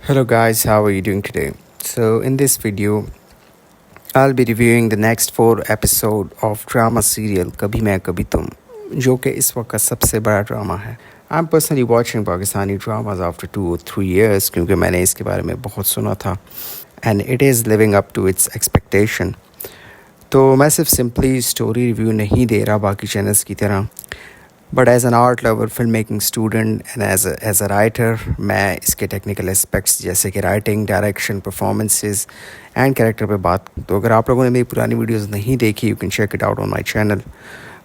Hello guys, how are you doing today? So in this video, I'll be reviewing the next 4 episode of drama serial Kabhi Main Kabhi Tum, जो कि इस वक्त का सबसे बड़ा drama है. I'm personally watching Pakistani dramas after 2 or 3 years क्योंकि मैंने इसके बारे में बहुत सुना था and it is living up to its expectation. तो मैं सिर्फ सिंपली स्टोरी रिव्यू नहीं दे रहा बाकी चैनल्स की तरह, but as an art lover, film making student and as a writer मैं इसके टेक्निकल एस्पेक्ट्स जैसे कि writing, direction, performances and character पे बात. तो अगर आप लोगों ने मेरी पुरानी वीडियोस नहीं देखी, you can check it out on my channel.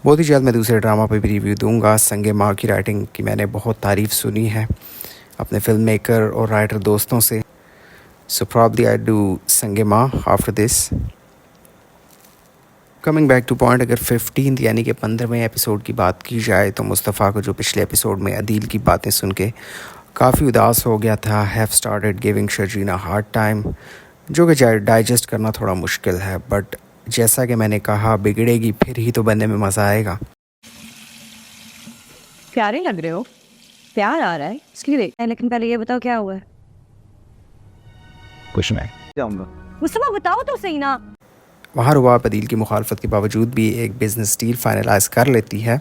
बहुत ही जल्द मैं दूसरे ड्रामा पे भी रिव्यू दूंगा. संगे माँ की राइटिंग की मैंने बहुत तारीफ़ सुनी है अपने फिल्म मेकर और राइटर दोस्तों से. सो प्रॉब्ली आई डू संगे माँ after this. Coming back two point, अगर 15 यानी कि 15वें एपिसोड की बात की जाए तो मुस्तफ़ा को जो पिछले एपिसोड में अदील की बातें सुन के काफ़ी उदास हो गया था. Have started giving Sharjeena hard time, जो कि डाइजेस्ट करना थोड़ा मुश्किल है, बट जैसा कि मैंने कहा, बिगड़ेगी फिर ही तो बनने में मज़ा आएगा. प्यारे लग रहे हो, प्यार आ रहा है इसलिए देख. लेकिन पहले ये बताओ क्या हुआ है. कुछ नहीं जाऊंगा. मुस्तफा बताओ तो सही ना. वहाँ रुबाब अदील की मुखालफत के बावजूद भी एक बिज़नेस डील फाइनलाइज कर लेती है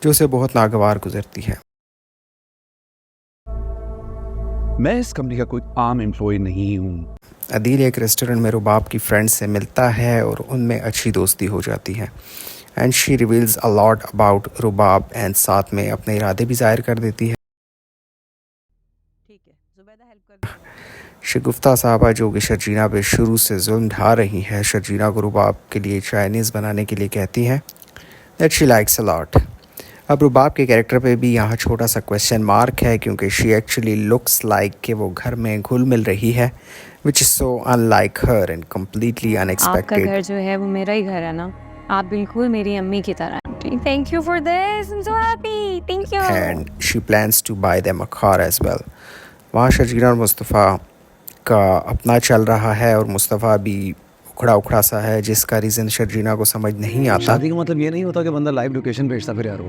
जो उसे बहुत नागवार गुजरती है. मैं इस कंपनी का कोई आम एम्प्लॉय नहीं हूँ. अदील एक रेस्टोरेंट में रुबाब की फ्रेंड से मिलता है और उनमें अच्छी दोस्ती हो जाती है and she reveals a lot about Rubab and साथ में अपने इरादे भी जाहिर कर देती है. ठीक है, जुबैदा हेल्प कर. शगुफ्ता साहबा जो कि शर्जीना पे शुरू से जुल्म ढा रही है, शर्जीना को रुबाब के लिए चाइनीज़ बनाने के लिए कहती हैं that she likes a lot. अब रुबाब के कैरेक्टर पे भी यहाँ छोटा सा क्वेश्चन मार्क है क्योंकि शी एक्चुअली लुक्स लाइक कि वो घर में घुल मिल रही है, which is so unlike her and completely आपका अनएक्सपेक्टेड. घर जो है वो मेरा ही घर है ना. आप बिल्कुल मेरी अम्मी की तरह हैं. Thank you for this, I am so happy. Thank you. And she plans to buy them a car as well. वहाँ शर्जीना और मुस्तफ़ा का अपना चल रहा है और मुस्तफ़ा भी उखड़ा उखड़ा सा है, जिसका रीज़न शर्जीना को समझ नहीं आता. शादी का मतलब ये नहीं होता कि बंदा लाइव लोकेशन भेजता फिर यार हो.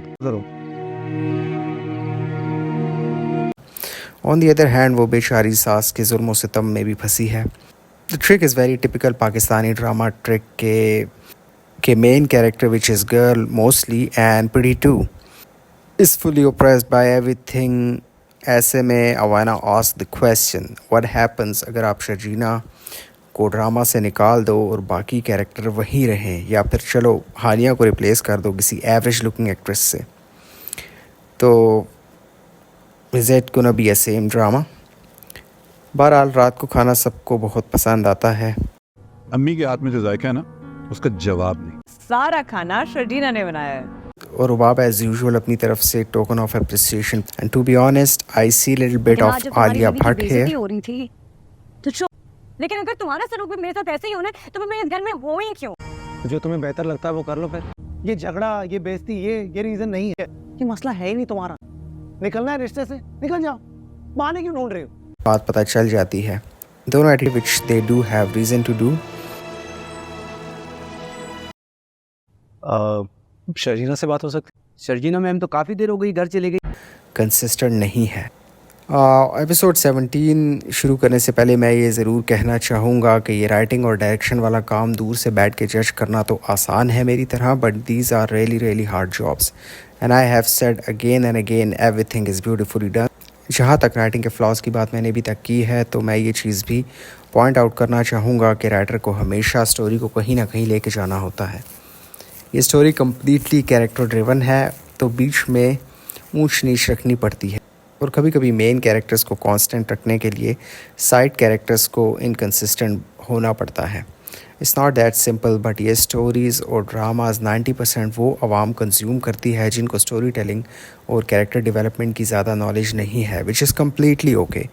ऑन दी अदर हैंड वो बेचारी सास के जुल्म और सितम में भी फंसी है. The trick is very typical Pakistani drama trick के main character, which is girl mostly and pretty too, is fully oppressed by everything. ऐसे में I want to ask the question, what happens अगर आप शर्जीना को ड्रामा से निकाल दो और बाकी कैरेक्टर वहीं रहें, या फिर चलो हानिया को रिप्लेस कर दो किसी एवरेज लुकिंग एक्ट्रेस से. तो is it gonna be a same drama? बहरहाल रात को खाना सबको बहुत पसंद आता है. अम्मी के हाथ में जो जायका है ना, उसका जवाब नहीं. सारा खाना शर्जीना ने बनाया है. और रुबाब एज यूजुअल अपनी तरफ से token of appreciation. And to be honest, I see little bit of Alia Bhatt है. हो रही थी तो चुप. लेकिन अगर तुम्हारा सलूक भी मेरे साथ ऐसे ही होना है तो मैं इस घर में हो ही क्यों. जो तुम्हें बेहतर लगता है वो कर लो. फिर ये झगड़ा, ये बेइज्जती, ये रीजन नहीं है. ये मसला है ही नहीं तुम्हारा. निकलना है रिश्ते से, निकल जाओ. बहाने क्यों ढूंढ रहे हो. बात पता चल जाती है. दोनों eighty which they do have reason to do. Sharjeena से बात हो सकती. शर्जीना मैम तो काफी देर हो गई घर चली गई. कंसिस्टेंट नहीं है. एपिसोड 17 शुरू करने से पहले मैं ये ज़रूर कहना चाहूँगा कि ये राइटिंग और डायरेक्शन वाला काम दूर से बैठ के जज करना तो आसान है मेरी तरह, but these are really really hard jobs and I have said again and again everything is beautifully done. जहाँ तक राइटिंग के फ्लॉज की बात मैंने अभी तक की है, तो मैं ये चीज़ भी पॉइंट आउट करना चाहूँगा कि राइटर को हमेशा स्टोरी को कहीं ना कहीं लेके जाना होता है. ये स्टोरी कम्प्लीटली कैरेक्टर ड्रिवन है, तो बीच में ऊंच नीच रखनी पड़ती है और कभी कभी मेन कैरेक्टर्स को कांस्टेंट रखने के लिए साइड कैरेक्टर्स को इनकन्सिस्टेंट होना पड़ता है. It's not that simple, but ये स्टोरीज़ और ड्रामाज 90% वो आवाम कंज्यूम करती है जिनको स्टोरी टेलिंग और कैरेक्टर डेवलपमेंट की ज़्यादा नॉलेज नहीं है, विच इज़ कम्प्लीटली ओके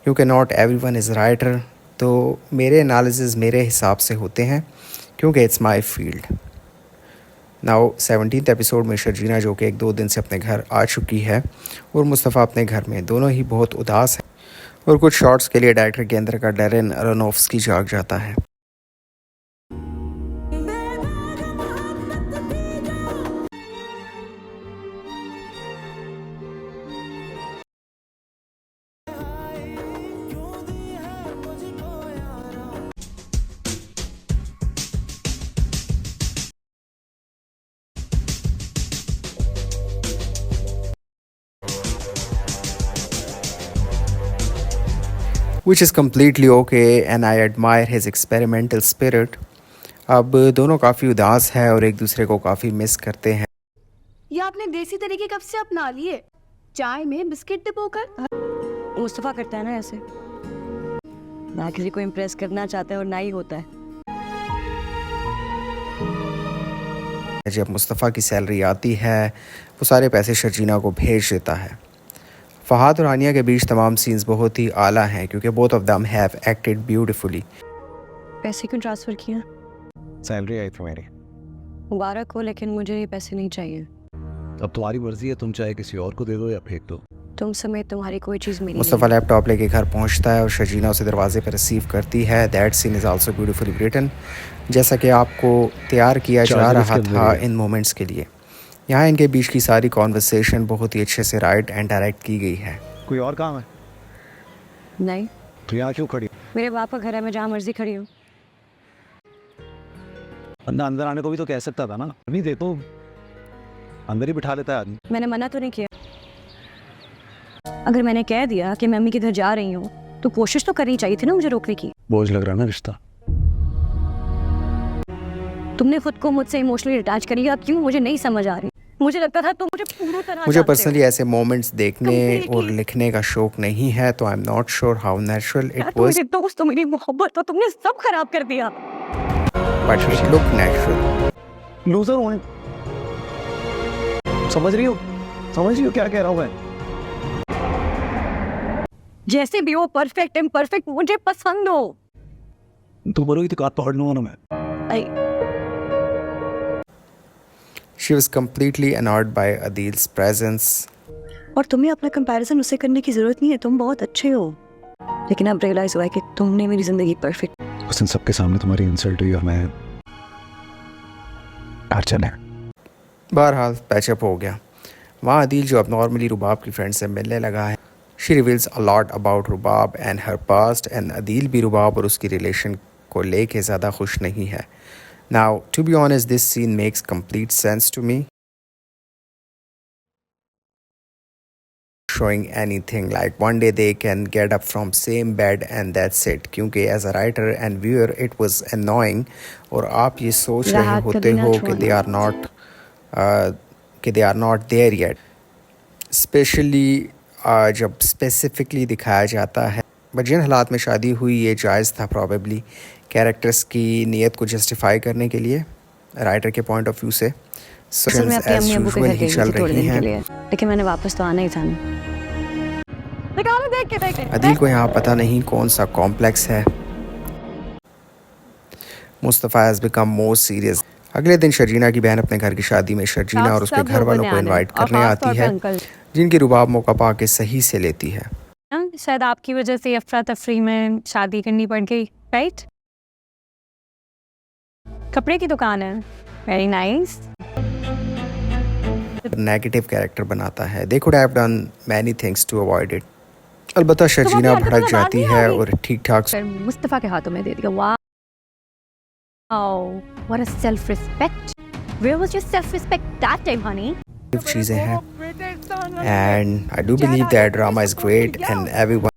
क्योंकि नॉट एवरीवन इज़ राइटर. तो मेरे एनालिसिस मेरे हिसाब से होते हैं क्योंकि it's my field. Now 17th episode में शर्जीना जो कि 1-2 दिन से अपने घर आ चुकी है और मुस्तफ़ा अपने घर में, दोनों ही बहुत उदास हैं और कुछ शॉट्स के लिए डायरेक्टर के अंदर का डैरेन अरोनोफ्स्की जाग जाता है. which is completely okay and I admire his experimental spirit. अब दोनों काफ़ी उदास है और एक दूसरे को काफ़ी मिस करते हैं. ये आपने देसी तरीके कब से अपना लिए? चाय में बिस्किट डिपोकर? मुस्तफ़ा करता है ना ऐसे, ना किसी को इम्प्रेस करना चाहता है और ना ही होता है. जब मुस्तफ़ा की सैलरी आती है वो सारे पैसे शर्जीना को भेज देता है. फ़हाद और आनिया के बीच तमाम सीन्स बहुत ही आला हैं क्योंकि both of them have acted beautifully. पैसे क्यों ट्रांसफ़र किया? सैलरी आई थी मेरी. मुबारक हो, लेकिन मुझे ये पैसे नहीं चाहिए. अब तुम्हारी मर्जी है, तुम चाहे किसी और को दे दो या फेंक दो. तुम समेत तुम्हारी कोई चीज़ मेरी मुस्तफ़ा लैपटॉप लेके घर पहुंचता है और शर्जीना उसे दरवाजे पर रिसीव करती है. That scene is also beautifully written, जैसा कि आपको तैयार किया जा रहा था इन मोमेंट्स के लिए. यहाँ इनके बीच की सारी कॉन्वर्सेशन बहुत ही अच्छे से राइट एंड डायरेक्ट की गई है. कोई और काम है? नहीं, तो यहाँ क्यों खड़ी? मेरे बाप का घर है, मैं जहाँ मर्जी खड़ी हूँ. बंदा अंदर आने को भी तो कह सकता था ना. नहीं दे तो अंदर ही बिठा लेता है आदमी. मैंने मना तो नहीं किया. अगर मैंने कह दिया कि मैं अम्मी के घर जा रही हूँ तो कोशिश तो करनी चाहिए थी ना मुझे रोकने की. बोझ लग रहा ना रिश्ता. तुमने खुद को मुझसे इमोशनली अटैच कर लिया. क्यों, मुझे नहीं समझ आ रही. मुझे लगता था तुम मुझे पूरी तरह मुझे जानते पर्सनली हो. ऐसे मोमेंट्स देखने और लिखने का शौक नहीं है, तो I am not sure how natural it तो वाज, मेरे दोस्त, तो मेरी मोहब्बत, तो तुमने सब खराब कर दिया. But it look natural. Loser होने. समझ रही हो क्या कह रहा हूँ मैं? जैसे भी हो, परफेक्ट इम्परफेक्ट, मुझे पसंद हो. तू बोलोगी तो काट पकड़ लूंगा ना मैं. She was completely annoyed by Adil's presence. और तुम्हें अपना कंपैरिजन उससे करने की जरूरत नहीं है. तुम बहुत अच्छे हो, लेकिन अब रियलाइज हुआ है कि तुमने मेरी जिंदगी परफेक्ट. उस दिन सबके सामने तुम्हारी इंसल्ट हुई और मैं अर्चन है. बहरहाल पैचअप हो गया. वहाँ अदील जो अब नॉर्मली रुबाब की फ्रेंड से मिलने लगा है. She reveals a lot about Rubab and her past, and Adeel भी रुबाब और उसकी रिलेशन को लेके ज़्यादा खुश नहीं है. Now, to be honest, this scene makes complete sense to me. Showing anything like one day they can get up from same bed and that's it. क्योंकि as a writer and viewer it was annoying और आप ये सोच रहे होते हो कि they are not there yet. Especially जब specifically दिखाया जाता है. बट जिन हालात में शादी हुई ये जायज़ था probably कैरेक्टर्स की नीयत को जस्टिफाई करने के लिए राइटर के पॉइंट ऑफ व्यू से. असल में अपनी अम्मी अब्बू के घर गई थी थोड़े दिन के लिए, लेकिन मैंने वापस तो आना ही था. अदील को यहाँ पता नहीं कौन सा कॉम्प्लेक्स है. Mustafa has become more serious. अगले दिन शर्जीना की बहन अपने घर की शादी में शर्जीना और उसके घर वालों को इनवाइट करने आती है, जिनकी रुबाब मौका पा के सही से लेती है. शायद आपकी वजह से अफरा तफरी में शादी करनी पड़ गई, राइट? कपड़े की दुकान है, वेरी नाइस. नेगेटिव कैरेक्टर बनाता है. They could have done many things to avoid it. अलबत्ता शर्जीना भड़क जाती है और ठीक ठाक मुस्तफ़ा के हाथों में दे दिया. Wow, what a self respect. Where was your self respect that time, honey? चीज़ें हैं. And I do believe that drama is great and everyone